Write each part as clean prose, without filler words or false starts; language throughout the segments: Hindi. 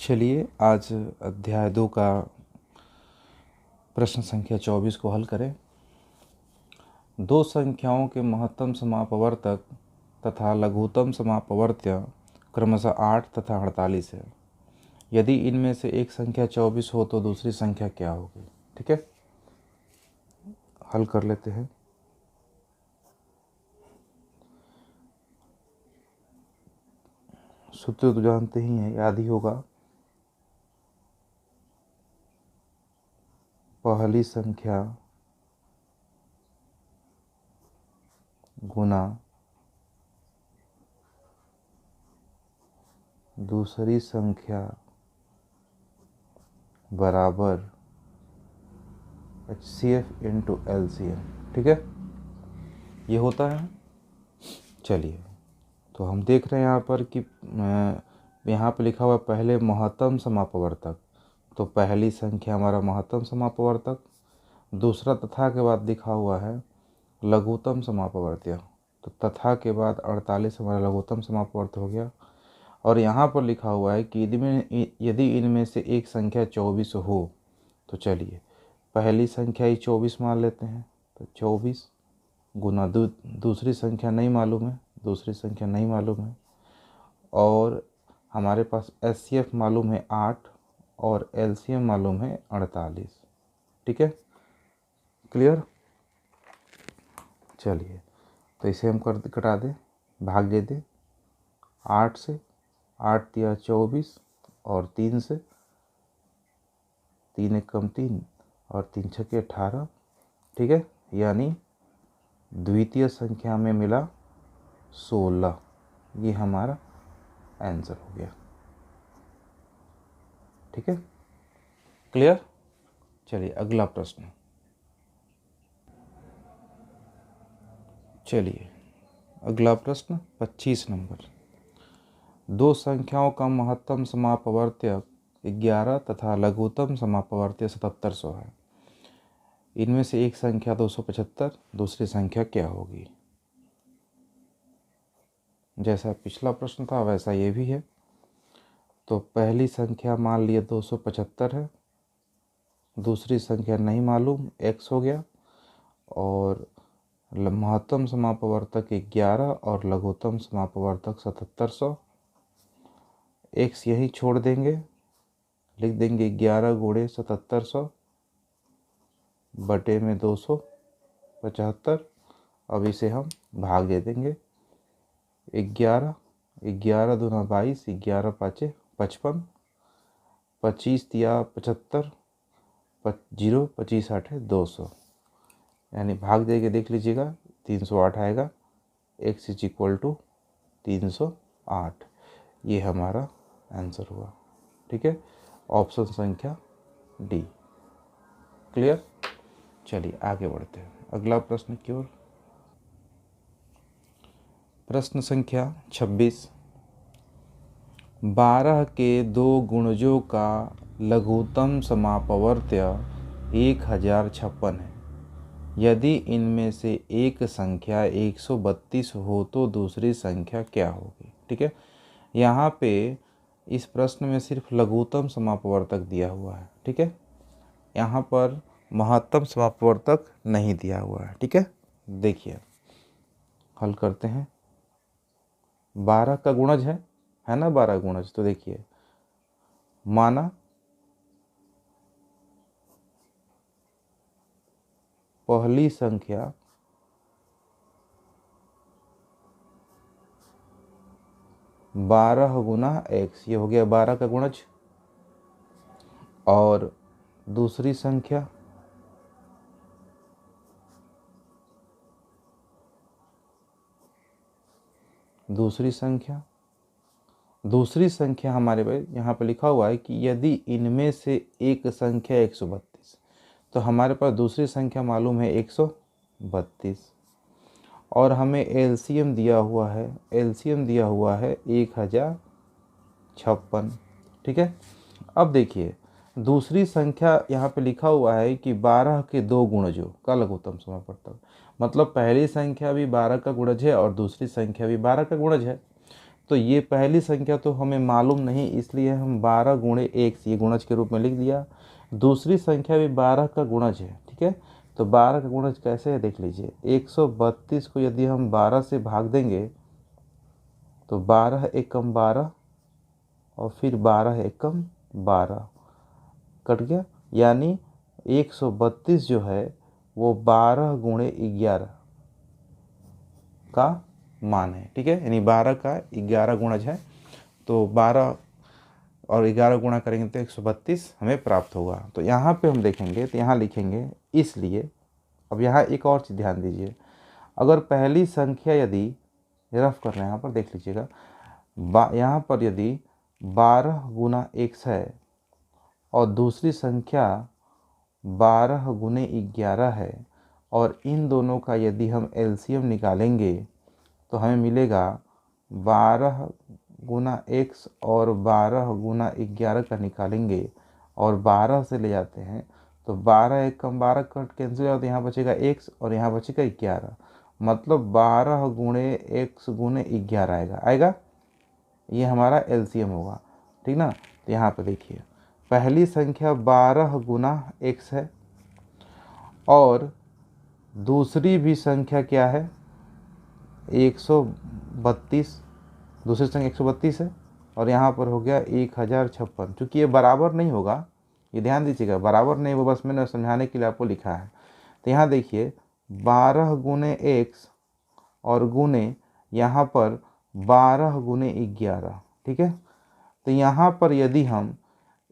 चलिए आज अध्याय 2 का प्रश्न संख्या 24 को हल करें। दो संख्याओं के महत्तम समापवर्तक तथा लघुत्तम समापवर्त्य क्रमशः 8 तथा 48 है। यदि इनमें से एक संख्या 24 हो तो दूसरी संख्या क्या होगी? ठीक है, हल कर लेते हैं। सूत्र तो जानते ही हैं, याद ही होगा। पहली संख्या गुना दूसरी संख्या बराबर HCF इंटू LCM। ठीक है, ये होता है। चलिए, तो हम देख रहे हैं यहाँ पर कि यहाँ पर लिखा हुआ है पहले महत्तम समापवर्तक, तो पहली संख्या हमारा महत्तम समापवर्तक, दूसरा तथा के बाद लिखा हुआ है लघुत्तम समापवर्त्य, तो तथा के बाद 48 हमारा लघुत्तम समापवर्त हो गया। और यहाँ पर लिखा हुआ है कि यदि इनमें से एक संख्या 24 हो तो चलिए पहली संख्या ही 24 मान लेते हैं। तो 24 गुना दूसरी संख्या नहीं मालूम है, और हमारे पास HCF मालूम है 8 और LCM मालूम है 48। ठीक है, क्लियर? चलिए, तो इसे हम कटा दें, भाग दे दें 8 से। 8 दिया 24 और 3 से, 3 एक कम 3 और 3 छके 18। ठीक है, यानी द्वितीय संख्या में मिला 16। ये हमारा आंसर हो गया। ठीक है, क्लियर? चलिए अगला प्रश्न। चलिए अगला प्रश्न 25 नंबर। दो संख्याओं का महत्तम समापवर्त्य 11 तथा लघुत्तम समापवर्त्य 7700 है। इनमें से एक संख्या 275, दूसरी संख्या क्या होगी? जैसा पिछला प्रश्न था वैसा ये भी है। तो पहली संख्या मान लिए 275 है, दूसरी संख्या नहीं मालूम x हो गया, और महत्तम समापवर्तक 11 और लघुत्तम समापवर्तक 7700। x यहीं छोड़ देंगे, लिख देंगे 11 गुणे 7700 बटे में 275। अब इसे हम भाग दे देंगे। 11 दूना 22, 11 पाँचे 55, 25 दिया 75, 0 25 8 200, यानी भाग दे के देख लीजिएगा 308 आएगा। x is equal to 308। ये हमारा आंसर हुआ। ठीक है, ऑप्शन संख्या डी। क्लियर? चलिए आगे बढ़ते हैं अगला प्रश्न की ओर। प्रश्न संख्या 26। 12 के दो गुणजों का लघुत्तम समापवर्त्य 1056 है। यदि इनमें से एक संख्या 132 हो तो दूसरी संख्या क्या होगी? ठीक है, यहाँ पे इस प्रश्न में सिर्फ लघुत्तम समापवर्तक दिया हुआ है। ठीक है, यहाँ पर महत्तम समापवर्तक नहीं दिया हुआ है। ठीक है, देखिए हल करते हैं। 12 का गुणज है ना, 12 गुणज। तो देखिए, माना पहली संख्या 12 गुना x, ये हो गया 12 का गुणज, और दूसरी संख्या दूसरी संख्या हमारे पास यहाँ पे लिखा हुआ है कि यदि इनमें से एक संख्या 132, तो हमारे पास दूसरी संख्या मालूम है 132, और हमें LCM दिया हुआ है 1056। ठीक है, अब देखिए दूसरी संख्या यहाँ पे लिखा हुआ है कि 12 के दो गुणजों का लघुत्तम समापवर्तक, मतलब पहली संख्या भी 12 का गुणज है और दूसरी संख्या भी 12 का गुणज है। तो ये पहली संख्या तो हमें मालूम नहीं, इसलिए हम 12 गुणे 1 ये गुणज के रूप में लिख दिया। दूसरी संख्या भी 12 का गुणज है, ठीक है। तो 12 का गुणज कैसे है देख लीजिए। 132 को यदि हम 12 से भाग देंगे तो 12 एकम 12 और फिर 12 एकम 12 कट गया, यानी 132 जो है वो 12 गुणे 11 का मान है, ठीक है। यानी 12 का 11 गुणज है, तो 12 और 11 गुणा करेंगे तो 132 हमें प्राप्त होगा। तो यहाँ पे हम देखेंगे तो यहाँ लिखेंगे इसलिए। अब यहाँ एक और चीज़ ध्यान दीजिए, अगर पहली संख्या यदि रफ कर रहे हैं यहाँ पर देख लीजिएगा, यहाँ पर यदि 12 गुना 1 है और दूसरी संख्या 12 गुने 11 है और इन दोनों का यदि हम एलसीएम निकालेंगे तो हमें मिलेगा 12 गुना x और 12 गुना 11 का निकालेंगे और 12 से ले जाते हैं तो 12 एक कम 12 कट कैंसिल हो, तो यहाँ बचेगा x और यहाँ बचेगा 11, मतलब 12 गुणे x गुने 11 आएगा। ये हमारा एलसीएम होगा, ठीक ना। तो यहाँ पे देखिए पहली संख्या 12 गुना x है और दूसरी भी संख्या क्या है 132, दूसरी संख्या 132 है और यहाँ पर हो गया 1056। चूँकि ये बराबर नहीं होगा, ये ध्यान दीजिएगा, बराबर नहीं वो बस मैंने समझाने के लिए आपको लिखा है। तो यहाँ देखिए 12 गुने x और गुने यहाँ पर 12 गुने 11, ठीक है। तो यहाँ पर यदि हम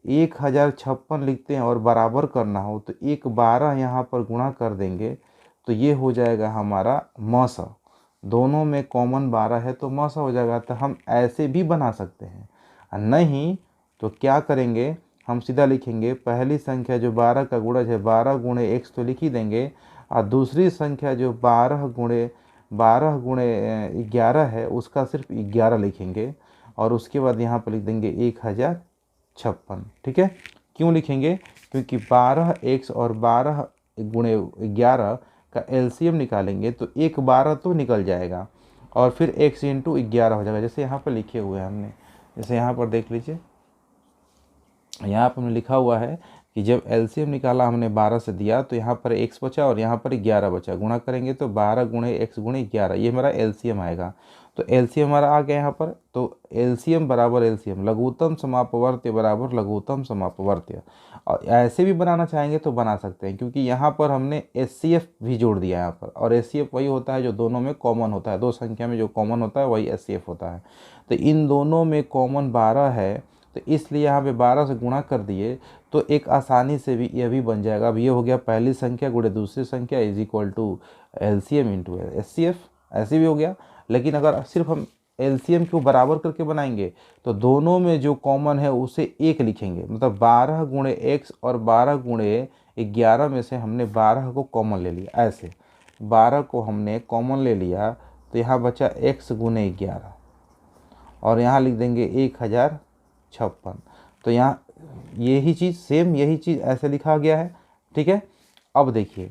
1056 लिखते हैं और बराबर करना हो तो 12 यहाँ पर गुणा कर देंगे तो ये हो जाएगा हमारा मौसा। दोनों में कॉमन 12 है तो मौसा हो जाएगा। तो हम ऐसे भी बना सकते हैं, नहीं तो क्या करेंगे, हम सीधा लिखेंगे पहली संख्या जो 12 का गुणज है 12 गुणे x तो लिख ही देंगे, और दूसरी संख्या जो 12 गुणे 11 है उसका सिर्फ 11 लिखेंगे और उसके बाद यहाँ पर लिख देंगे 1056, ठीक है। क्यों लिखेंगे, क्योंकि 12x और 12 गुणे 11 का एलसीएम निकालेंगे तो 12 तो निकल जाएगा और फिर x इंटू 11 हो जाएगा, जैसे यहाँ पर लिखे हुए हैं हमने। जैसे यहाँ पर देख लीजिए, यहाँ पर हमने लिखा हुआ है कि जब एलसीएम निकाला हमने 12 से दिया तो यहाँ पर x बचा और यहाँ पर 11 बचा, गुणा करेंगे तो 12 गुणे x गुणे 11, ये हमारा एलसीएम आएगा। तो एलसीएम हमारा आ गया यहाँ पर। तो एलसीएम बराबर एलसीएम, लघुत्तम समापवर्त्य बराबर लघुत्तम समापवर्त्य। और ऐसे भी बनाना चाहेंगे तो बना सकते हैं, क्योंकि यहाँ पर हमने एचसीएफ भी जोड़ दिया यहाँ पर, और एचसीएफ वही होता है जो दोनों में कॉमन होता है, दो संख्या में जो कॉमन होता है वही एचसीएफ होता है। तो इन दोनों में कॉमन 12 है, तो इसलिए यहाँ पे 12 से गुणा कर दिए तो एक आसानी से भी यह भी बन जाएगा। अब ये हो गया पहली संख्या गुणे दूसरी संख्या is equal to LCM into HCF, ऐसे भी हो गया। लेकिन अगर सिर्फ हम एलसीएम को बराबर करके बनाएंगे तो दोनों में जो कॉमन है उसे एक लिखेंगे, मतलब 12 गुणे x और 12 गुणे 11 में से हमने 12 को कॉमन ले लिया। ऐसे 12 को हमने कॉमन ले लिया तो यहाँ बचा x गुणे 11 और यहाँ लिख देंगे 1056। तो यहाँ यही चीज़ सेम यही चीज़ ऐसे लिखा गया है, ठीक है। अब देखिए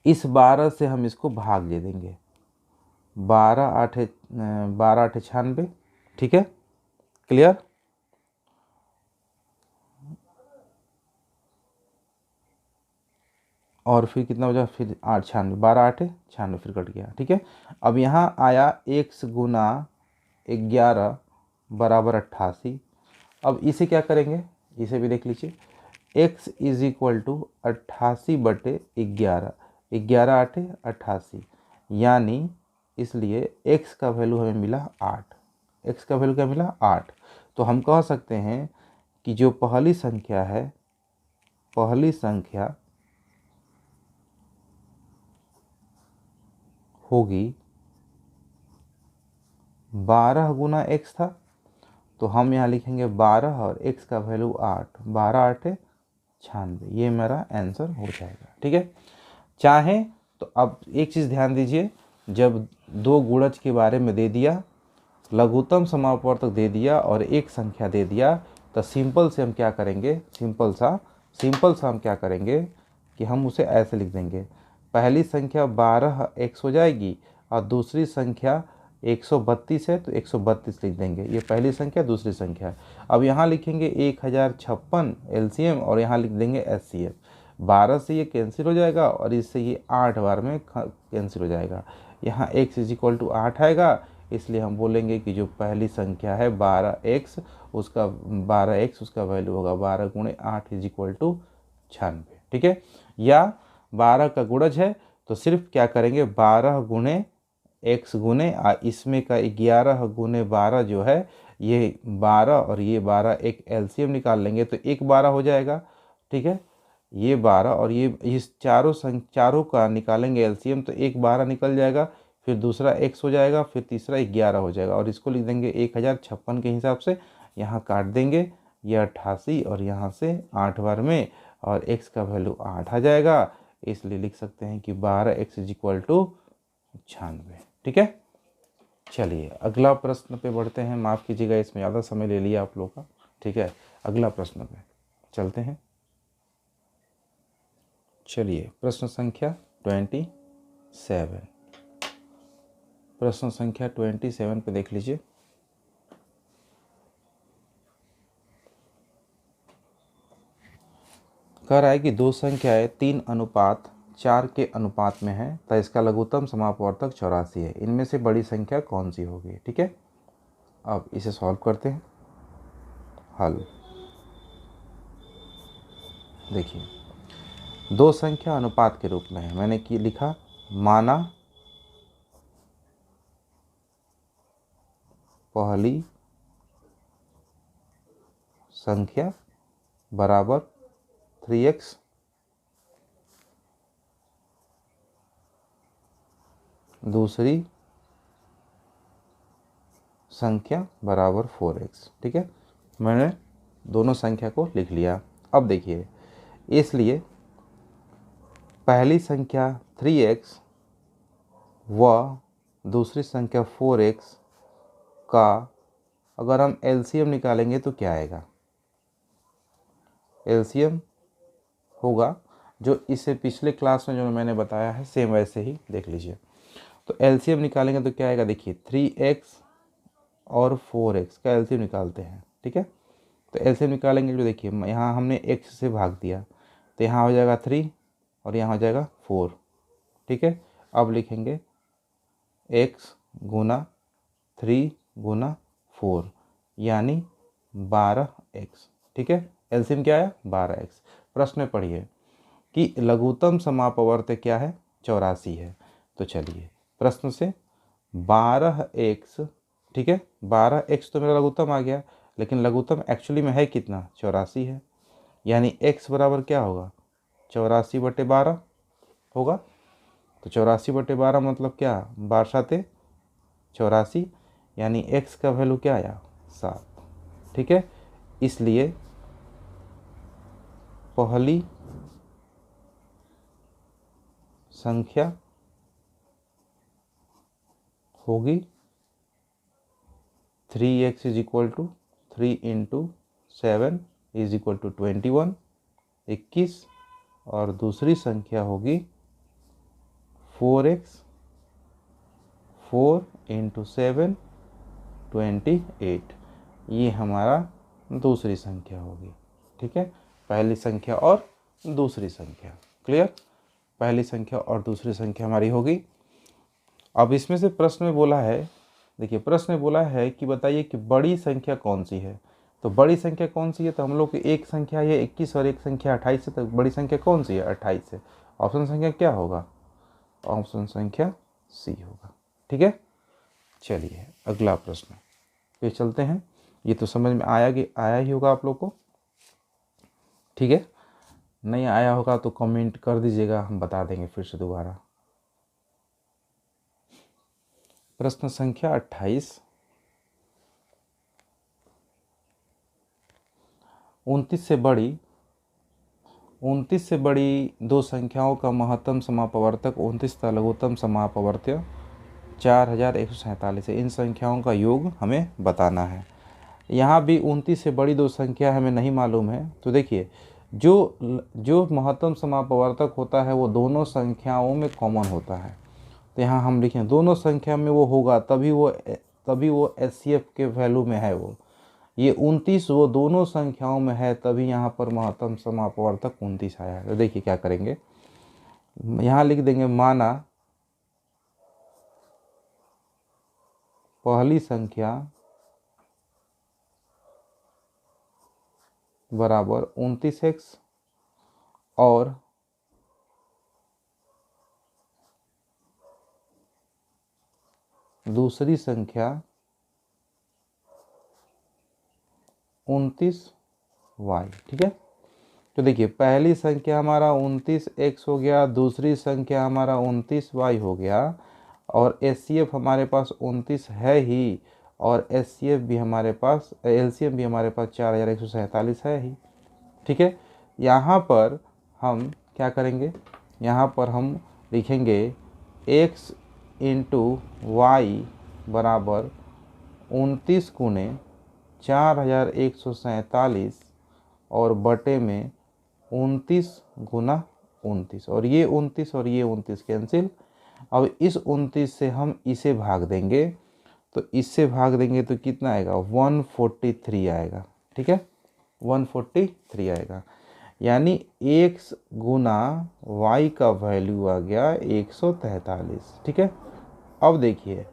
इस 12 से हम इसको भाग दे देंगे, 12 8 96, ठीक है, क्लियर। और फिर कितना बचा, फिर 8 96, 12 8 96 फिर कट गया, ठीक है। अब यहाँ आया x गुना 11 बराबर 88। अब इसे क्या करेंगे, इसे भी देख लीजिए, x इज इक्वल टू 88 बटे 11, 11 8 88, यानी इसलिए x का वैल्यू हमें मिला 8। x का वैल्यू क्या मिला 8। तो हम कह सकते हैं कि जो पहली संख्या है, पहली संख्या होगी 12 गुना x था, तो हम यहाँ लिखेंगे 12 और x का वैल्यू 8, 12 8 96, ये मेरा आंसर हो जाएगा, ठीक है। चाहें तो अब एक चीज़ ध्यान दीजिए, जब दो गुणज के बारे में दे दिया, लघुत्तम समापवर्तक दे दिया और एक संख्या दे दिया, तो सिंपल से हम क्या करेंगे, सिंपल सा हम क्या करेंगे कि हम उसे ऐसे लिख देंगे, पहली संख्या 12x हो जाएगी और दूसरी संख्या 132 है तो 132 लिख देंगे, ये पहली संख्या दूसरी संख्या है। अब यहाँ लिखेंगे 1056 एलसीएम और यहाँ लिख देंगे एचसीएफ। 12 से ये कैंसिल हो जाएगा और इससे ये 8 बार में कैंसिल हो जाएगा। यहाँ x = 8 आएगा, इसलिए हम बोलेंगे कि जो पहली संख्या है 12x उसका वैल्यू होगा 12 × 8 = 96। ठीक है, या 12 का गुणज है तो सिर्फ क्या करेंगे 12 × x गुने इसमें का 11 × 12 जो है ये 12 और ये 12 एक एलसीएम निकाल लेंगे तो एक 12 हो जाएगा। ठीक है, ये 12 और ये इस चारों का निकालेंगे एलसीएम तो एक 12 निकल जाएगा, फिर दूसरा x हो जाएगा, फिर तीसरा 11 हो जाएगा और इसको लिख देंगे 1056 के हिसाब से। यहाँ काट देंगे, ये 88 और यहाँ से 8 बार में और x का वैल्यू 8 आ जाएगा, इसलिए लिख सकते हैं कि 12x = 96। ठीक है, चलिए अगला प्रश्न पे बढ़ते हैं। माफ़ कीजिएगा इसमें ज़्यादा समय ले लिया आप लोग का। ठीक है, अगला प्रश्न पे चलते हैं। चलिए प्रश्न संख्या 27, प्रश्न संख्या 27 पे देख लीजिए। कह रहा है कि दो संख्याएं 3:4 के अनुपात में है तो इसका लघुत्तम समापवर्तक 84 है, इनमें से बड़ी संख्या कौन सी होगी। ठीक है, अब इसे सॉल्व करते हैं। हल देखिए, दो संख्या अनुपात के रूप में है, मैंने की लिखा माना पहली संख्या बराबर 3x, दूसरी संख्या बराबर 4x। ठीक है, मैंने दोनों संख्या को लिख लिया। अब देखिए, इसलिए पहली संख्या 3x व दूसरी संख्या 4x का अगर हम एलसीएम निकालेंगे तो क्या आएगा। एलसीएम होगा जो इससे पिछले क्लास में जो मैंने बताया है सेम वैसे ही देख लीजिए। तो एलसीएम निकालेंगे तो क्या आएगा, देखिए 3x और 4x का एलसीएम निकालते हैं। ठीक है, तो एलसीएम निकालेंगे जो देखिए यहाँ हमने x से भाग दिया तो यहाँ हो जाएगा 3 और यहाँ हो जाएगा 4। ठीक है, अब लिखेंगे x × 3 × 4 यानी 12x। ठीक है, एलसीएम क्या आया 12x। प्रश्न में पढ़िए कि लघुत्तम समापवर्त क्या है 84 है। तो चलिए प्रश्न से 12x, ठीक है 12x तो मेरा लघुत्तम आ गया, लेकिन लघुत्तम एक्चुअली में है कितना 84 है, यानी x बराबर क्या होगा 84/12 होगा। तो 84/12 मतलब क्या 12×7 84, यानी x का वैल्यू क्या आया 7। ठीक है, इसलिए पहली संख्या होगी 3x = 3 × 7 = 21, 21, और दूसरी संख्या होगी 4x 4 × 7 28, ये हमारा दूसरी संख्या होगी। ठीक है, पहली संख्या और दूसरी संख्या क्लियर, पहली संख्या और दूसरी संख्या हमारी होगी। अब इसमें से प्रश्न में बोला है, देखिए प्रश्न में बोला है कि बताइए कि बड़ी संख्या कौन सी है। तो बड़ी संख्या कौन सी है, तो हम लोग की एक संख्या है 21 और एक संख्या 28 है, तो बड़ी संख्या कौन सी है 28 है। ऑप्शन संख्या क्या होगा, ऑप्शन संख्या सी होगा। ठीक है, चलिए अगला प्रश्न पे चलते हैं। ये तो समझ में आया ही होगा आप लोग को। ठीक है, नहीं आया होगा तो कमेंट कर दीजिएगा, हम बता देंगे फिर से दोबारा। प्रश्न संख्या 28, 29 से बड़ी दो संख्याओं का महत्तम समापवर्तक 29 का लघुत्तम समापवर्त्य 4147 है। इन संख्याओं का योग हमें बताना है। यहाँ भी 29 से बड़ी दो संख्या हमें नहीं मालूम है। तो देखिए जो महत्तम समापवर्तक होता है वो दोनों संख्याओं में कॉमन होता है। तो यहाँ हम लिखें दोनों संख्या में वो होगा, तभी वो एचसीएफ के वैल्यू में है। वो ये 29 वो दोनों संख्याओं में है, तभी यहाँ पर महत्तम समापवर्तक 29 आया है। तो देखिए क्या करेंगे, यहाँ लिख देंगे माना पहली संख्या बराबर 29x और दूसरी संख्या 29y। ठीक है, तो देखिए पहली संख्या हमारा 29x हो गया, दूसरी संख्या हमारा 29y हो गया, और एचसीएफ हमारे पास 29 है ही, और एचसीएफ भी हमारे पास, एलसीएम भी हमारे पास 4147 है ही। ठीक है, यहाँ पर हम क्या करेंगे, यहाँ पर हम लिखेंगे x इंटू वाई बराबर 29 गुने 4147 और बटे में 29 गुना 29, और ये 29 कैंसिल। अब इस 29 से हम इसे भाग देंगे, तो इससे भाग देंगे तो कितना आएगा, 143 आएगा। ठीक है, 143 आएगा, यानी x गुना y का वैल्यू आ गया 143। ठीक है, अब देखिए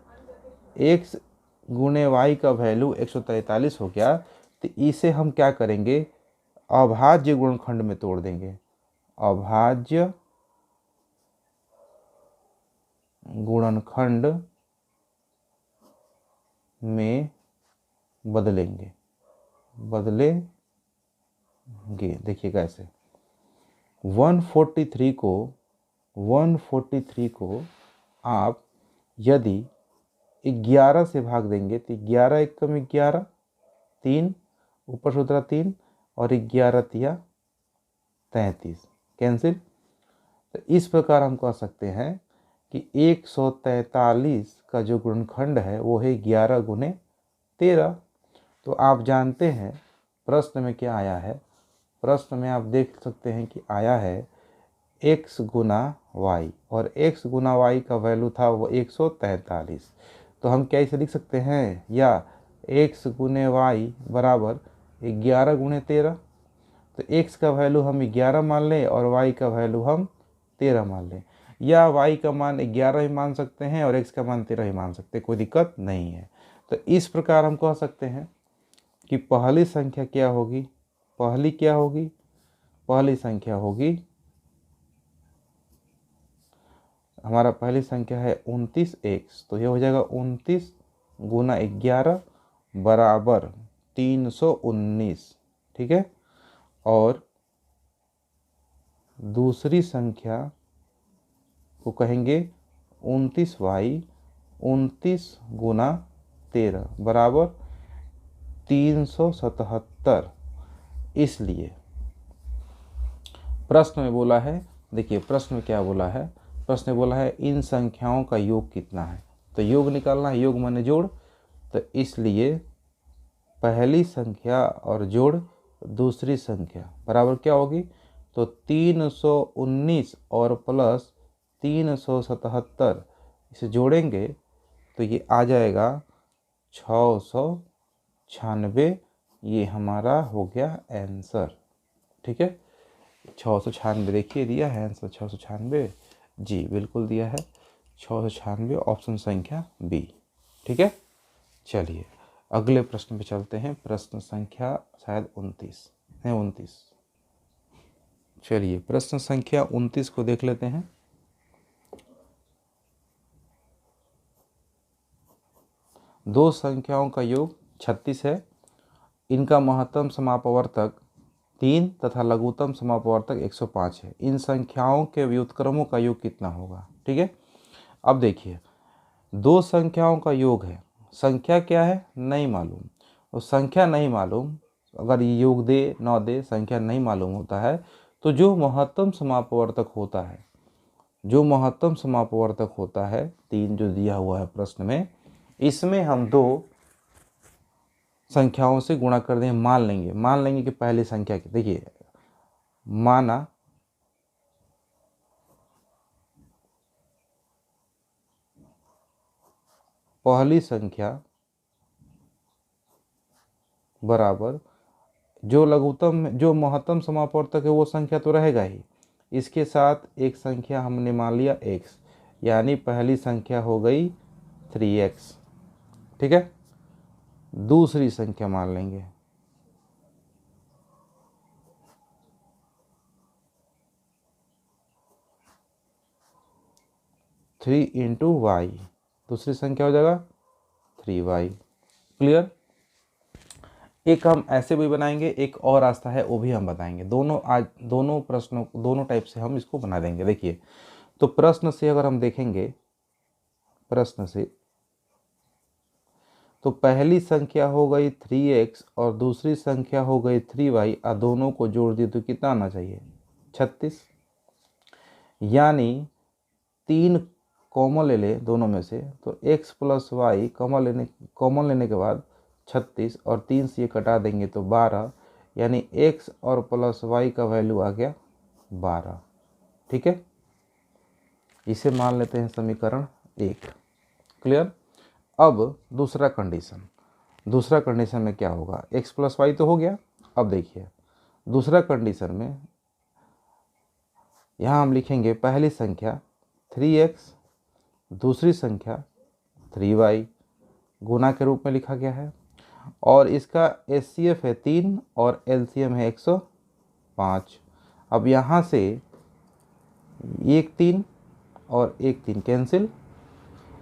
x गुने y का वैल्यू 143 हो गया, तो इसे हम क्या करेंगे, अभाज्य गुणनखंड में तोड़ देंगे, अभाज्य गुणनखंड में बदलेंगे। देखिए कैसे, 143 को आप यदि 11 से भाग देंगे तो 11 एकम 11, 3 ऊपर से उतरा 3, और 11 तिया 33 कैंसिल। तो इस प्रकार हम कह सकते हैं कि 143 का जो गुणनखंड है वो है 11 गुने 13। तो आप जानते हैं प्रश्न में क्या आया है, प्रश्न में आप देख सकते हैं कि आया है x गुना y, और x गुना y का वैल्यू था वो 143। तो हम क्या इसे लिख सकते हैं, या x गुने y बराबर 11 गुने 13। तो x का वैल्यू हम 11 मान लें और y का वैल्यू हम 13 मान लें, या y का मान 11 ही मान सकते हैं और x का मान 13 ही मान सकते हैं, कोई दिक्कत नहीं है। तो इस प्रकार हम कह सकते हैं कि पहली संख्या क्या होगी, पहली संख्या होगी, हमारा पहली संख्या है 29x, तो ये हो जाएगा 29 गुना 11 बराबर 319। ठीक है, और दूसरी संख्या को कहेंगे 29y, 29 गुना 13 बराबर 377। इसलिए प्रश्न में बोला है, देखिए प्रश्न में क्या बोला है, प्रश्न में बोला है इन संख्याओं का योग कितना है। तो योग निकालना है, योग माने जोड़, तो इसलिए पहली संख्या और जोड़ दूसरी संख्या बराबर क्या होगी, तो 319 और प्लस 377 इसे जोड़ेंगे तो ये आ जाएगा 696। ये हमारा हो गया आंसर। ठीक है, 696 देखिए दिया है आंसर 696, जी बिल्कुल दिया है 696, ऑप्शन संख्या बी। ठीक है, चलिए अगले प्रश्न पे चलते हैं, प्रश्न संख्या शायद 29 है, 29। चलिए प्रश्न संख्या 29 को देख लेते हैं। दो संख्याओं का योग 36 है, इनका महत्तम समापवर्तक 3 तथा लघुत्तम समापवर्तक 105 है। इन संख्याओं के व्युत्क्रमों का योग कितना होगा। ठीक है, अब देखिए दो संख्याओं का योग है, संख्या क्या है नहीं मालूम, और संख्या नहीं मालूम, अगर ये योग दे न दे संख्या नहीं मालूम होता है, तो जो महत्तम समापवर्तक होता है, जो महत्तम समापवर्तक होता है 3 जो दिया हुआ है प्रश्न में, इसमें हम दो संख्याओं से गुणा कर दें, मान लेंगे कि पहली संख्या की, देखिए माना पहली संख्या बराबर जो लघुत्तम जो महत्तम समापवर्तक है वो संख्या तो रहेगा ही, इसके साथ एक संख्या हमने मान लिया x, यानी पहली संख्या हो गई 3x। ठीक है, दूसरी संख्या मान लेंगे 3 इंटू वाई, दूसरी संख्या हो जाएगा 3y। क्लियर। एक हम ऐसे भी बनाएंगे, एक और रास्ता है वो भी हम बताएंगे। दोनों प्रश्नों दोनों टाइप से हम इसको बना देंगे। देखिए, तो प्रश्न से अगर हम देखेंगे, प्रश्न से तो पहली संख्या हो गई 3x और दूसरी संख्या हो गई 3y, और दोनों को जोड़ दिए तो कितना आना चाहिए 36, यानी 3 कॉमन ले ले दोनों में से, तो x प्लस वाई कॉमन लेने के बाद 36 और 3 से ये कटा देंगे तो 12, यानी x और प्लस वाई का वैल्यू आ गया 12। ठीक है, इसे मान लेते हैं समीकरण 1। क्लियर। अब दूसरा कंडीशन में क्या होगा, x प्लस वाई तो हो गया। अब देखिए दूसरा कंडीशन में यहाँ हम लिखेंगे पहली संख्या 3x, दूसरी संख्या 3y, गुना के रूप में लिखा गया है, और इसका HCF है 3 और LCM है 105। अब यहाँ से एक 3 और एक 3 कैंसिल,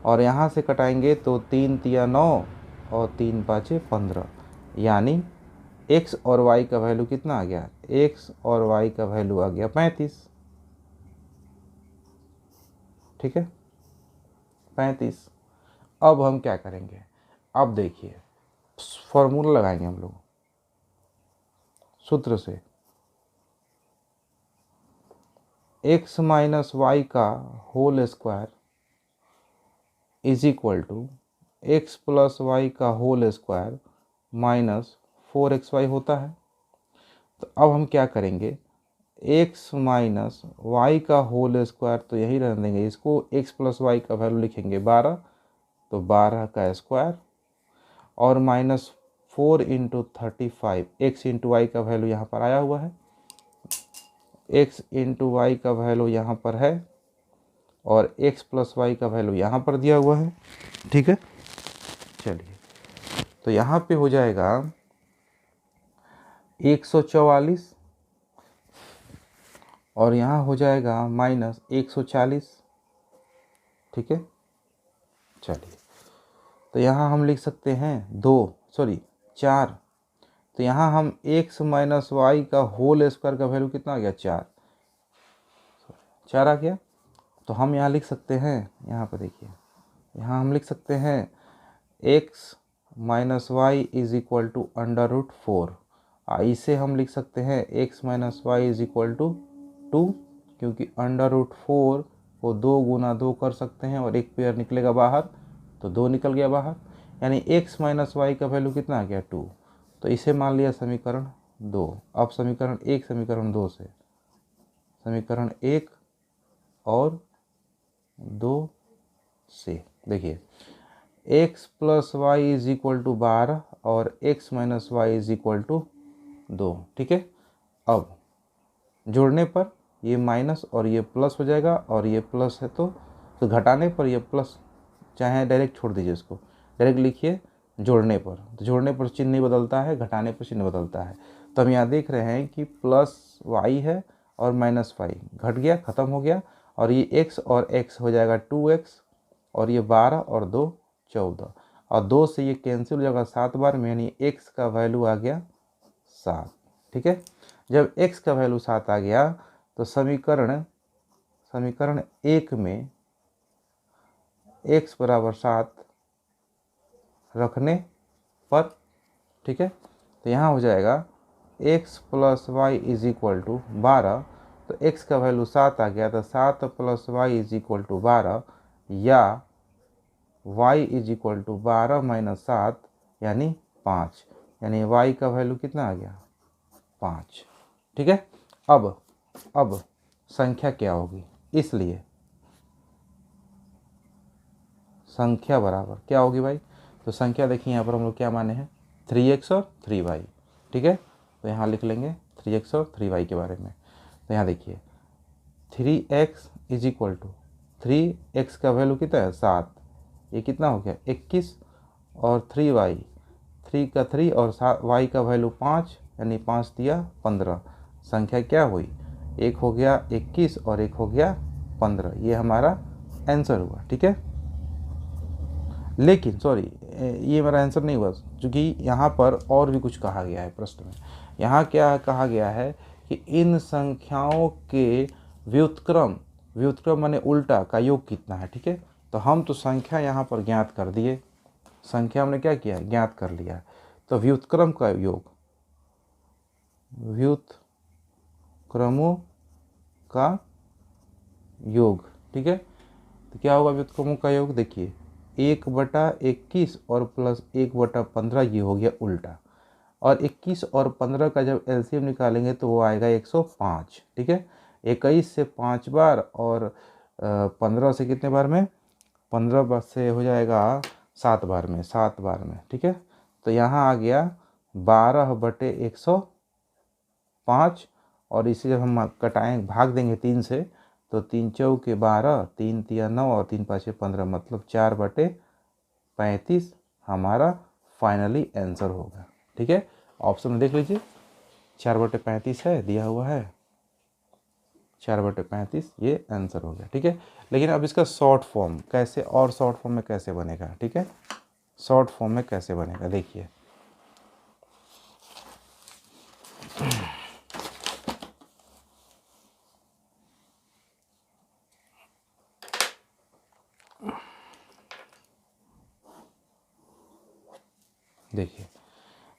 और यहाँ से कटाएंगे तो 3 तिया 9 और 3 पाँचे 15, यानी x और y का वैल्यू कितना आ गया, x और y का वैल्यू आ गया 35। ठीक है, 35। अब हम क्या करेंगे, अब देखिए फॉर्मूला लगाएंगे हम लोग सूत्र से, x माइनस वाई का whole square is equal to X plus Y का होल स्क्वायर माइनस 4xy होता है। तो अब हम क्या करेंगे, x माइनस वाई का होल स्क्वायर तो यही रहने देंगे, इसको x प्लस वाई का वैल्यू लिखेंगे 12, तो 12 का स्क्वायर, और minus 4 into 35, X into Y का वैल्यू यहाँ पर आया हुआ है, x इंटू वाई का वैल्यू यहाँ पर है, और x प्लस वाई का वैल्यू यहाँ पर दिया हुआ है। ठीक है, चलिए तो यहाँ पे हो जाएगा 144, और यहाँ हो जाएगा माइनस 140। ठीक है, चलिए तो यहाँ हम लिख सकते हैं 4, तो यहाँ हम x माइनस वाई का होल स्क्वायर का वैल्यू कितना आ गया 4 आ गया। तो हम यहाँ लिख सकते हैं, यहाँ पर देखिए, यहाँ हम लिख सकते हैं x minus Y is equal to √4, इसे हम लिख सकते हैं x minus Y is equal to 2, क्योंकि √4 को 2 गुना 2 कर सकते हैं और एक पेयर निकलेगा बाहर, तो 2 निकल गया बाहर, यानी x माइनस वाई का वैल्यू कितना आ गया 2। तो इसे मान लिया समीकरण 2। अब समीकरण 1 समीकरण 2 से, समीकरण 1 और 2 से देखिए x plus Y is equal to 12 और x minus Y is equal to 2। ठीक है, अब जोड़ने पर ये माइनस और ये प्लस हो जाएगा, और ये प्लस है तो घटाने पर ये प्लस, चाहे डायरेक्ट छोड़ दीजिए इसको, डायरेक्ट लिखिए जोड़ने पर, तो जोड़ने पर चिन्ह नहीं बदलता है, घटाने पर चिन्ह बदलता है। तो हम यहाँ देख रहे हैं कि प्लस वाई है और माइनस वाई घट गया, ख़त्म हो गया, और ये x और x हो जाएगा 2x, और ये 12 और 2 14, और 2 से ये कैंसिल हो जाएगा 7 बार में, यानी x का वैल्यू आ गया 7। ठीक है, जब x का वैल्यू 7 आ गया तो समीकरण 1 में x बराबर 7 रखने पर, ठीक है, तो यहाँ हो जाएगा x plus Y is equal to 12, तो x का वैल्यू 7 आ गया, तो 7 plus Y is equal to 12, या y is equal to 12 minus 7 यानी 5, यानी y का वैल्यू कितना आ गया 5। ठीक है, अब संख्या क्या होगी, इसलिए संख्या बराबर क्या होगी भाई? तो संख्या देखिए यहाँ पर हम लोग क्या माने हैं, 3x और 3y। ठीक है, तो यहाँ लिख लेंगे 3x और 3y के बारे में। तो यहाँ देखिए 3x is equal to 3x का वैल्यू कितना है 7, ये कितना हो गया 21, और 3y 3 का 3 और y का वैल्यू 5, यानी 5 दिया 15। संख्या क्या हुई, एक हो गया 21 और एक हो गया 15, ये हमारा आंसर हुआ। ठीक है, लेकिन सॉरी ये मेरा आंसर नहीं हुआ, क्योंकि यहाँ पर और भी कुछ कहा गया है प्रश्न में। यहाँ क्या कहा गया है कि इन संख्याओं के व्युत्क्रम, व्युत्क्रम माने उल्टा का योग कितना है। ठीक है, तो हम तो संख्या यहाँ पर ज्ञात कर दिए, संख्या हमने क्या किया, ज्ञात कर लिया। तो व्युत्क्रम का योग, व्युत्क्रमों का योग, ठीक है, तो क्या होगा व्युत्क्रमों का योग, देखिए 1/21 और प्लस 1/15, ये हो गया उल्टा। और 21 और 15 का जब एलसीएम निकालेंगे तो वो आएगा 105। ठीक है, 21 से 5 बार और 15 से कितने बार में, 15 बार से हो जाएगा 7 बार में, 7 बार में। ठीक है, तो यहाँ आ गया 12/105, और इसे जब हम कटाएँ भाग देंगे 3 से, तो 3 चौके 12, 3 तिया 9 और 3 पाँचे 15, मतलब 4/35 हमारा फाइनली आंसर होगा। ठीक है, ऑप्शन में देख लीजिए 4/35 है, दिया हुआ है 4/35, ये आंसर हो गया। ठीक है, लेकिन अब इसका शॉर्ट फॉर्म कैसे, और शॉर्ट फॉर्म में कैसे बनेगा। ठीक है, शॉर्ट फॉर्म में कैसे बनेगा देखिए, देखिए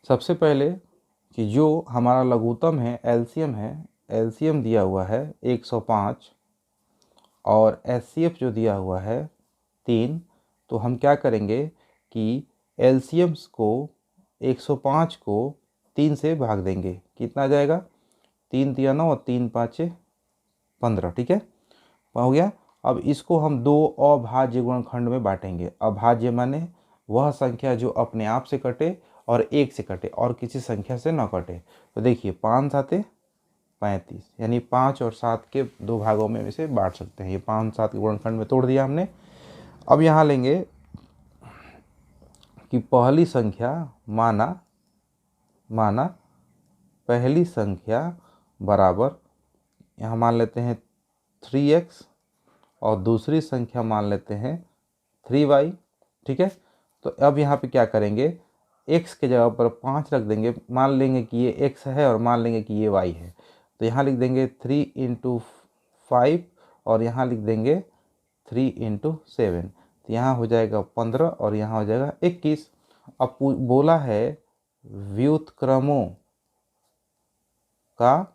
सबसे पहले कि जो हमारा लघुत्तम है, एलसीएम है, एलसीएम दिया हुआ है 105 और एचसीएफ जो दिया हुआ है 3, तो हम क्या करेंगे कि एलसीएम्स को 105 को 3 से भाग देंगे, कितना आ जाएगा, 3 तिया 9 और 3 पाँचे 15। ठीक है, हो गया। अब इसको हम दो अभाज्य गुणनखंड में बांटेंगे। अभाज्य माने वह संख्या जो अपने आप से कटे और 1 से कटे और किसी संख्या से न कटे। तो देखिए 5 7 35, यानी 5 और 7 के दो भागों में इसे बांट सकते हैं। ये 5 7 के गुणनखंड में तोड़ दिया हमने। अब यहाँ लेंगे कि पहली संख्या माना पहली संख्या बराबर, यहाँ मान लेते हैं 3x और दूसरी संख्या मान लेते हैं 3y। ठीक है, तो अब यहाँ पे क्या करेंगे, x के जगह पर 5 रख देंगे, मान लेंगे कि ये x है और मान लेंगे कि ये y है। तो यहाँ लिख देंगे 3 × 5 और यहाँ लिख देंगे 3 × 7, तो यहाँ हो जाएगा 15 और यहाँ हो जाएगा 21। अब बोला है व्युत्क्रमों का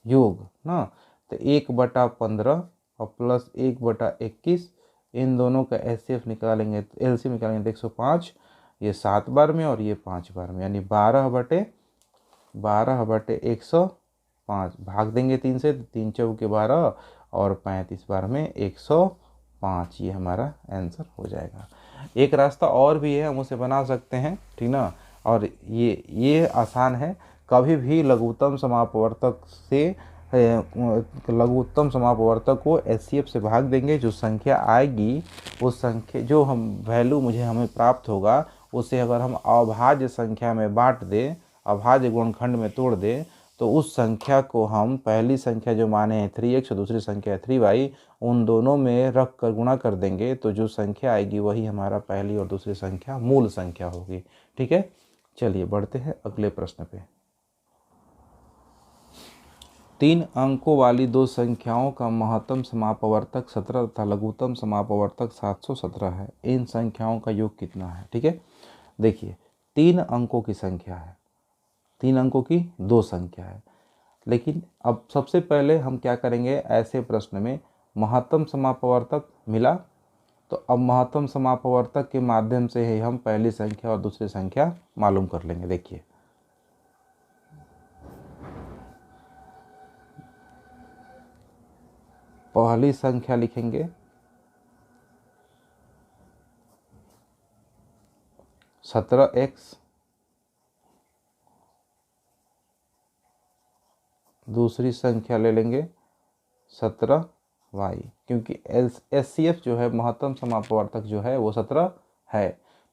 योग ना, तो 1/15 और प्लस 1/21, इन दोनों का एचसीएफ निकालेंगे, तो एलसीएम निकालेंगे तो 105, ये 7 बार में और ये 5 बार में, यानी 12/105 भाग देंगे 3 से, 3 चौके 12 और 35 बार में 105, ये हमारा आंसर हो जाएगा। एक रास्ता और भी है, हम उसे बना सकते हैं, ठीक ना, और ये आसान है। कभी भी लघुत्तम समापवर्तक से लघुत्तम समापवर्तक को एचसीएफ से भाग देंगे, जो संख्या आएगी उस संख्या, जो हम वैल्यू हमें प्राप्त होगा, उसे अगर हम अभाज्य संख्या में बांट दें, अभाज्य गुणनखंड में तोड़ दें, तो उस संख्या को हम पहली संख्या जो माने हैं 3x और दूसरी संख्या है 3y, उन दोनों में रख कर गुणा कर देंगे, तो जो संख्या आएगी वही हमारा पहली और दूसरी संख्या मूल संख्या होगी। ठीक है, चलिए बढ़ते हैं अगले प्रश्न पे। 3 अंकों वाली दो संख्याओं का महत्तम समापवर्तक 17 तथा लघुत्तम समापवर्तक 717 है। इन संख्याओं का योग कितना है। ठीक है, देखिए 3 अंकों की संख्या है, 3 अंकों की दो संख्या है, लेकिन अब सबसे पहले हम क्या करेंगे, ऐसे प्रश्न में महत्तम समापवर्तक मिला, तो अब महत्तम समापवर्तक के माध्यम से ही हम पहली संख्या और दूसरी संख्या मालूम कर लेंगे। देखिए पहली संख्या लिखेंगे 17x दूसरी संख्या ले लेंगे 17y, क्योंकि HCF जो है महत्तम समापवर्तक जो है वो 17 है,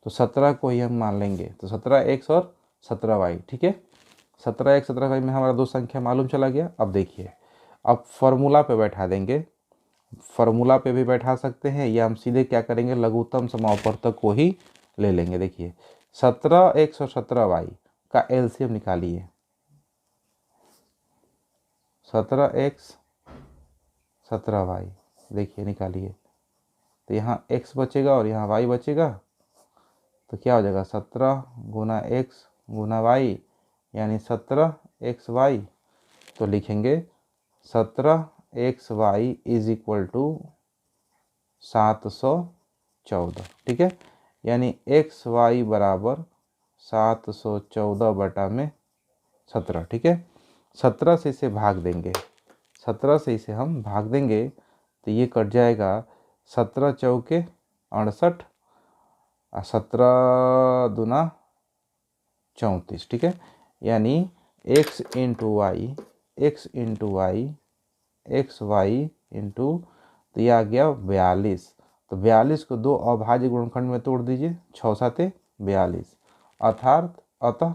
तो 17 को ही हम मान लेंगे। तो 17x और 17y, ठीक है। 17x 17y में हमारा दो संख्या मालूम चला गया। अब देखिए, अब फॉर्मूला पे बैठा देंगे, फॉर्मूला पे भी बैठा सकते हैं, या हम सीधे क्या करेंगे, लघुत्तम समापवर्तक को ही ले लेंगे। देखिए 17x और 17y का एलसीएम निकालिए। 17x 17y देखिए निकालिए, तो यहाँ x बचेगा और यहाँ y बचेगा, तो क्या हो जाएगा 17 गुना x गुना y, यानी 17xy। तो लिखेंगे 17xy इज इक्वल टू 714, ठीक है। यानी xy बराबर 714/17, ठीक है। 17 से इसे भाग देंगे, 17 से इसे हम भाग देंगे तो ये कट जाएगा 17 चौके 68, 17 दूना 34, ठीक है। यानी x into Y, x into Y, X Y into, तो यह आ गया 42। तो 42 को दो अभाज्य गुणनखंड में तोड़ दीजिए, 6 7 42, अतः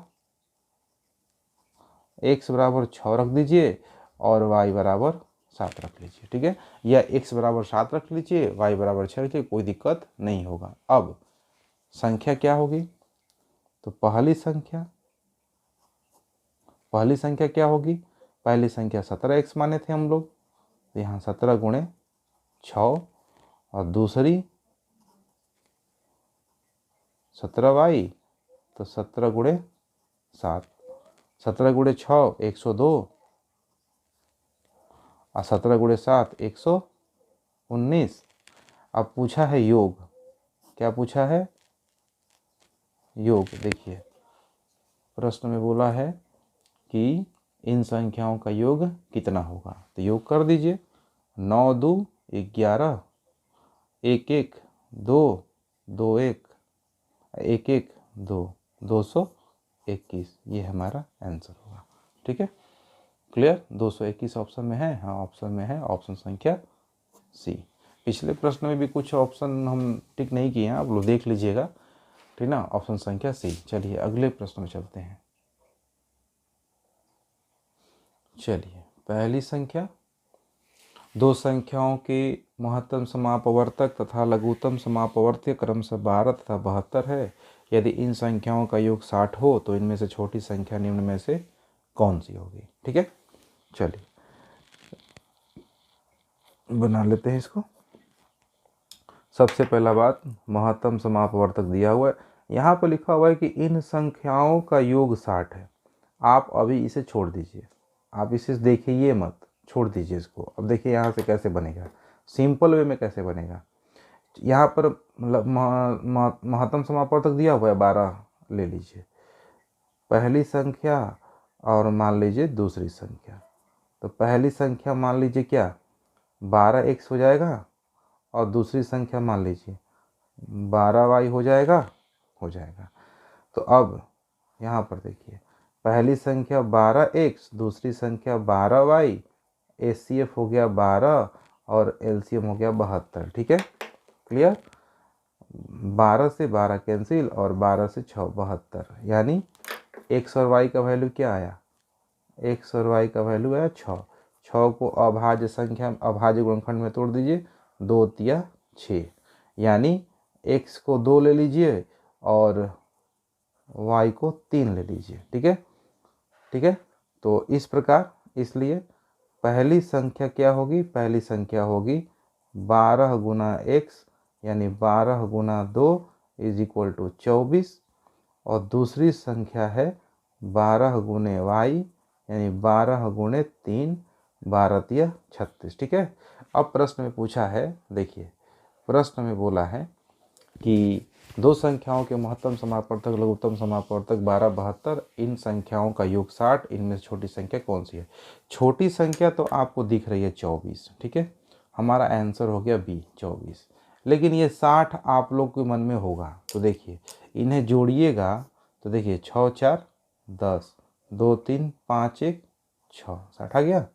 x बराबर 6 रख दीजिए और y बराबर 7 रख लीजिए, ठीक है। या x बराबर 7 रख लीजिए, y बराबर 6 रखिए, कोई दिक्कत नहीं होगा। अब संख्या क्या होगी, तो पहली संख्या क्या होगी, पहली संख्या 17x माने थे हम लोग, तो यहाँ 17 गुणे 6, और दूसरी 17y, तो 17 गुणे 7, 17 गुणे 6 102, और 17 गुणे 7 119। अब पूछा है योग, क्या पूछा है, योग। देखिए प्रश्न में बोला है कि इन संख्याओं का योग कितना होगा, तो योग कर दीजिए। 9 2 11, 1 1 2 2 1 1 1 2 221, ये हमारा आंसर होगा, ठीक है। क्लियर, 221 ऑप्शन में है, हाँ ऑप्शन में है, ऑप्शन संख्या सी। पिछले प्रश्न में भी कुछ ऑप्शन हम टिक नहीं किए हैं, आप लोग देख लीजिएगा, ठीक ना, ऑप्शन संख्या सी। चलिए अगले प्रश्न में चलते हैं। चलिए पहली संख्या, दो संख्याओं के महत्तम समापवर्तक तथा लघुत्तम समापवर्त्य क्रमशः 12 तथा 72 है। यदि इन संख्याओं का योग 60 हो तो इनमें से छोटी संख्या निम्न में से कौन सी होगी, ठीक है। चलिए बना लेते हैं इसको। सबसे पहला बात, महत्तम समापवर्तक दिया हुआ है, यहाँ पर लिखा हुआ है कि इन संख्याओं का योग 60 है। आप अभी इसे छोड़ दीजिए, आप इसे देखिए मत, छोड़ दीजिए इसको। अब देखिए यहाँ से कैसे बनेगा, सिंपल वे में कैसे बनेगा। यहाँ पर मतलब महत्तम समापवर्तक दिया हुआ है 12 ले लीजिए, पहली संख्या और मान लीजिए दूसरी संख्या। तो पहली संख्या मान लीजिए क्या 12x हो जाएगा, और दूसरी संख्या मान लीजिए 12y हो जाएगा। तो अब यहाँ पर देखिए, पहली संख्या 12x, दूसरी संख्या 12y, HCF हो गया 12 और LCM हो गया 72, ठीक है। क्लियर, 12 से 12 कैंसिल और 12 से 6 72, यानी x और y का वैल्यू क्या आया, x और y का वैल्यू आया 6। 6 को अभाज्य संख्या अभाज्य गुणनखंड में तोड़ दीजिए, 2 तिया 6, यानी x को 2 ले लीजिए और y को 3 ले लीजिए, ठीक है। तो इस प्रकार, इसलिए पहली संख्या क्या होगी, पहली संख्या होगी 12 गुना x, यानी 12 गुना 2 इज इक्वल टू 24, और दूसरी संख्या है 12 गुने y, यानी 12 गुने 3, 12 तिया 36, ठीक है। अब प्रश्न में पूछा है, देखिए प्रश्न में बोला है कि दो संख्याओं के महत्तम समापवर्तक लघुत्तम समापवर्तक 12 72, इन संख्याओं का योग 60, इनमें से छोटी संख्या कौन सी है। छोटी संख्या तो आपको दिख रही है 24, ठीक है, हमारा आंसर हो गया बी 24। लेकिन ये 60 आप लोग के मन में होगा। तो देखिए इन्हें जोड़िएगा तो देखिए 6 4 10, 2 3 5 1 6, 60 आ गया।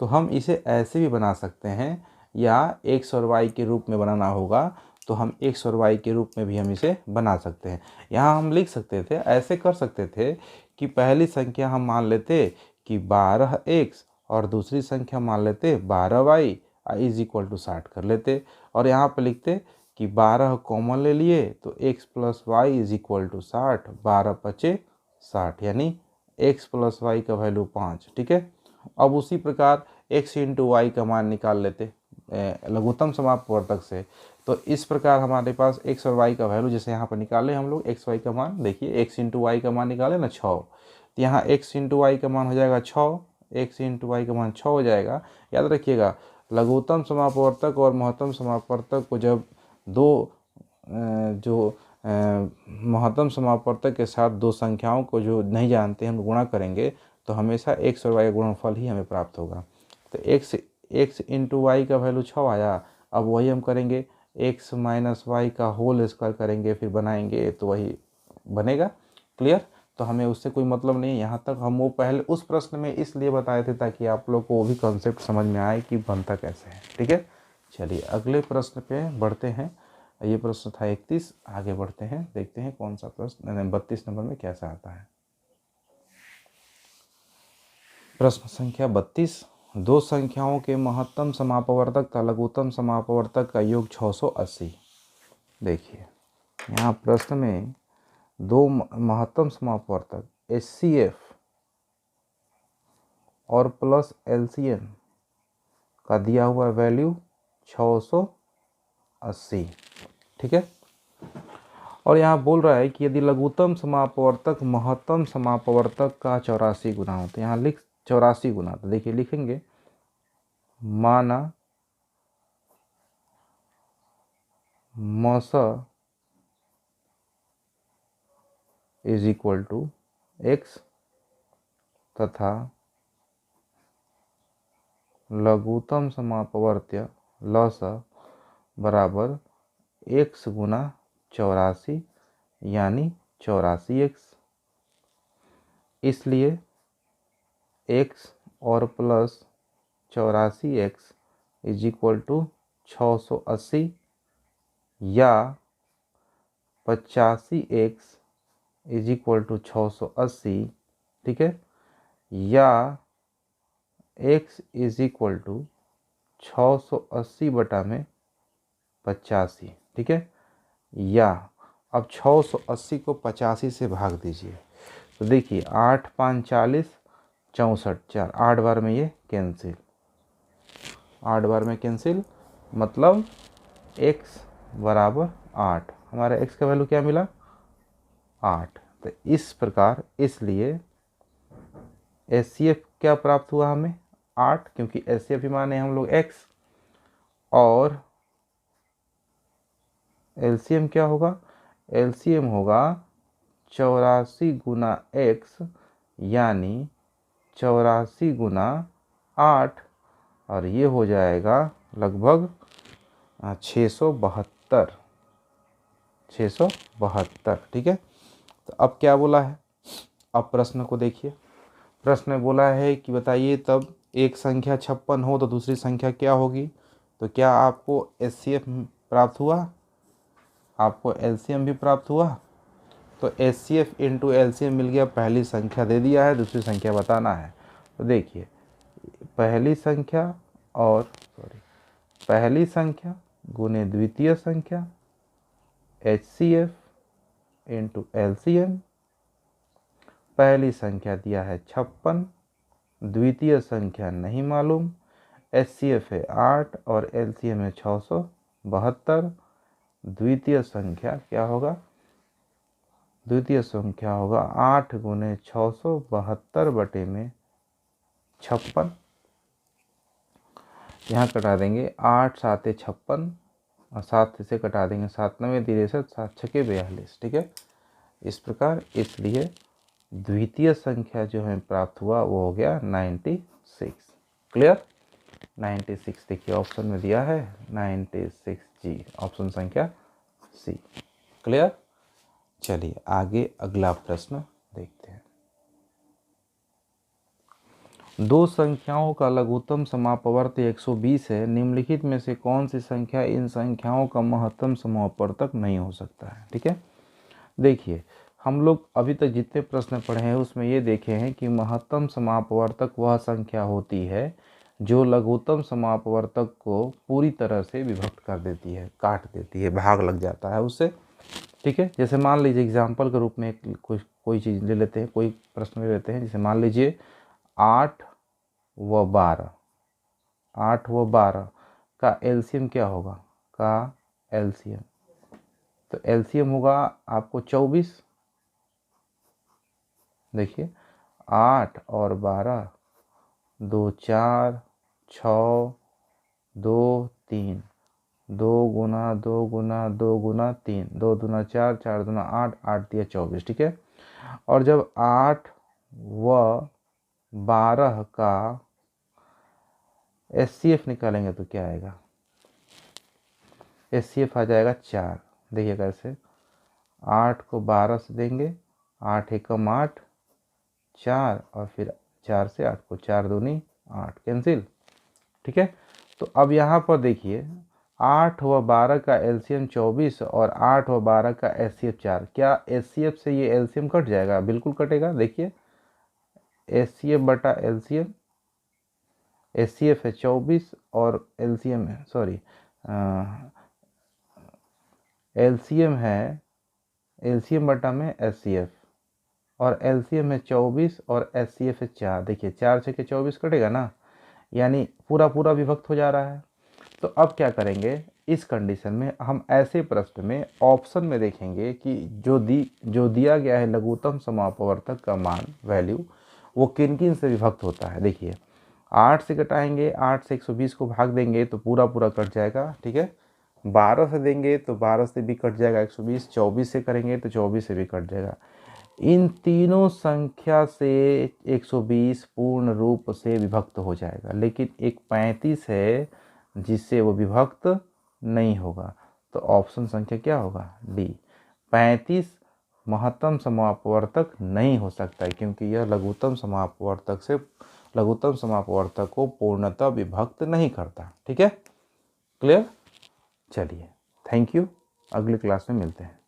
तो हम इसे ऐसे भी बना सकते हैं, या x और y के रूप में बनाना होगा तो हम x और y के रूप में भी हम इसे बना सकते हैं। यहाँ हम लिख सकते थे, ऐसे कर सकते थे कि पहली संख्या हम मान लेते कि 12x और दूसरी संख्या मान लेते 12y इज इक्वल टू 60 कर लेते, और यहाँ पे लिखते कि 12 कॉमन ले लिए तो x plus Y is equal to 60, 12 पचे 60, यानी x प्लस वाई का वैल्यू 5। ठीक है, अब उसी प्रकार x इंटू वाई का मान निकाल लेते लघुत्तम समापवर्तक से। तो इस प्रकार हमारे पास x और y का वैल्यू जैसे यहाँ पर निकाले हम लोग, x y का मान देखिए, x इंटू वाई का मान निकाले ना 6, तो यहाँ x इंटू वाई का मान हो जाएगा 6, x इंटू वाई का मान 6 हो जाएगा। याद रखिएगा लघुत्तम समापवर्तक और महत्तम समापवर्तक को जब दो जो महत्तम समापवर्तक के साथ दो संख्याओं को जो नहीं जानते हम गुणा करेंगे तो हमेशा x और y का गुणनफल ही हमें प्राप्त होगा। तो x इंटू वाई का वैल्यू 6 आया। अब वही हम करेंगे x माइनस वाई का होल स्क्वायर करेंगे, फिर बनाएंगे तो वही बनेगा। क्लियर? तो हमें उससे कोई मतलब नहीं। यहाँ तक हम वो पहले उस प्रश्न में इसलिए बताए थे ताकि आप लोग को वो भी कॉन्सेप्ट समझ में आए कि बनता कैसे है। ठीक है, चलिए अगले प्रश्न पे बढ़ते हैं। ये प्रश्न था 31, आगे बढ़ते हैं, देखते हैं कौन सा प्रश्न 32 नंबर में कैसा आता है। प्रश्न संख्या 32, दो संख्याओं के महत्तम समापवर्तक तथा लघुत्तम समापवर्तक का योग 680। देखिए यहाँ प्रश्न में दो महत्तम समापवर्तक HCF और प्लस LCM का दिया हुआ वैल्यू 680। ठीक है, और यहाँ बोल रहा है कि यदि लघुत्तम समापवर्तक महत्तम समापवर्तक का 84 गुना हो, तो यहाँ लिख 84 गुना, तो देखिए लिखेंगे माना मस इज इक्वल टू x तथा लघुत्तम समापवर्त्य लस बराबर x गुना 84 यानी 84x। इसलिए x और plus 84x is equal to 680 या 85x इज इक्वल टू 680। ठीक है, या x इज इक्वल टू 680 बटा में 85। ठीक है, या अब 680 को 85 से भाग दीजिए तो देखिए 8 5 40 64 4, 8 बार में ये कैंसिल, 8 बार में कैंसिल, मतलब x बराबर 8। हमारा x का वैल्यू क्या मिला 8। तो इस प्रकार इसलिए HCF क्या प्राप्त हुआ हमें 8, क्योंकि HCF ही माने हम लोग x, और LCM क्या होगा, LCM होगा 84 गुना x यानी 84 गुना 8, और ये हो जाएगा लगभग 672। ठीक है, तो अब क्या बोला है, अब प्रश्न को देखिए। प्रश्न में बोला है कि बताइए तब एक संख्या 56 हो तो दूसरी संख्या क्या होगी। तो क्या आपको HCF प्राप्त हुआ, आपको LCM भी प्राप्त हुआ। तो HCF इंटू LCM मिल गया, पहली संख्या दे दिया है, दूसरी संख्या बताना है। तो देखिए पहली संख्या गुने द्वितीय संख्या HCF इंटू LCM। पहली संख्या दिया है 56, द्वितीय संख्या नहीं मालूम, HCF है 8 और LCM है 672। द्वितीय संख्या क्या होगा, द्वितीय संख्या होगा 8 गुने 672 बटे में 56। यहाँ कटा देंगे 8 7 56 और 7 से कटा देंगे 7 9 63 7 6 42। ठीक है, इस प्रकार इसलिए द्वितीय संख्या जो हमें प्राप्त हुआ वो हो गया 96। क्लियर? 96। देखिए ऑप्शन में दिया है 96 जी, ऑप्शन संख्या सी। क्लियर। चलिए आगे अगला प्रश्न देखते हैं। दो संख्याओं का लघुत्तम समापवर्त 120 है, निम्नलिखित में से कौन सी संख्या इन संख्याओं का महत्तम समापवर्तक नहीं हो सकता है। ठीक है, देखिए हम लोग अभी तक जितने प्रश्न पढ़े हैं उसमें ये देखे हैं कि महत्तम समापवर्तक वह संख्या होती है जो लघुत्तम समापवर्तक को पूरी तरह से विभक्त कर देती है, काट देती है, भाग लग जाता है उससे। ठीक है, जैसे मान लीजिए एग्जाम्पल के रूप में कोई चीज़ ले लेते हैं, कोई प्रश्न ले लेते हैं। जैसे मान लीजिए 8 व 12, 8 व 12 का एलसीएम क्या होगा, का एलसीएम, तो एलसीएम होगा आपको 24। देखिए 8 और 12, 2 4 6 2 3, 2 गुना 2 गुना 2 गुना 3, 2 दूना 4, 4 दूना 8, 8 दिया 24। ठीक है, और जब 8 व 12 का एचसीएफ निकालेंगे तो क्या आएगा, एचसीएफ आ जाएगा 4। देखिए कैसे, 8 को 12 से देंगे, 8 एकम 8, 4 और फिर 4 से 8 को 4 दूनी 8, कैंसिल। ठीक है, तो अब यहाँ पर देखिए 8 व 12 का एलसीएम 24 और 8 व 12 का एचसीएफ 4, क्या एचसीएफ से ये एलसीएम कट जाएगा, बिल्कुल कटेगा। देखिए एचसीएफ बटा एलसीएम, एचसीएफ है 24 और एलसीएम है, सॉरी एलसीएम है, एलसीएम बटा में एचसीएफ, और एलसीएम है 24 और एचसीएफ है 4। देखिए 4 से के 24 कटेगा ना, यानी पूरा पूरा विभक्त हो जा रहा है। तो अब क्या करेंगे, इस कंडीशन में हम ऐसे प्रश्न में ऑप्शन में देखेंगे कि जो दिया गया है लघुत्तम समापवर्तक का मान वैल्यू वो किन किन से विभक्त होता है। देखिए 8 से घटाएंगे, 8 से 120 को भाग देंगे तो पूरा पूरा कट जाएगा। ठीक है, 12 से देंगे तो 12 से भी कट जाएगा 120, 24 से करेंगे तो 24 से भी कट जाएगा। इन तीनों संख्या से 120 पूर्ण रूप से विभक्त हो जाएगा, लेकिन एक 35 है जिससे वो विभक्त नहीं होगा। तो ऑप्शन संख्या क्या होगा, डी, 35 महत्तम समापवर्तक नहीं हो सकता है, क्योंकि यह लघुत्तम समापवर्तक को पूर्णतः विभक्त नहीं करता। ठीक है, क्लियर। चलिए थैंक यू, अगली क्लास में मिलते हैं।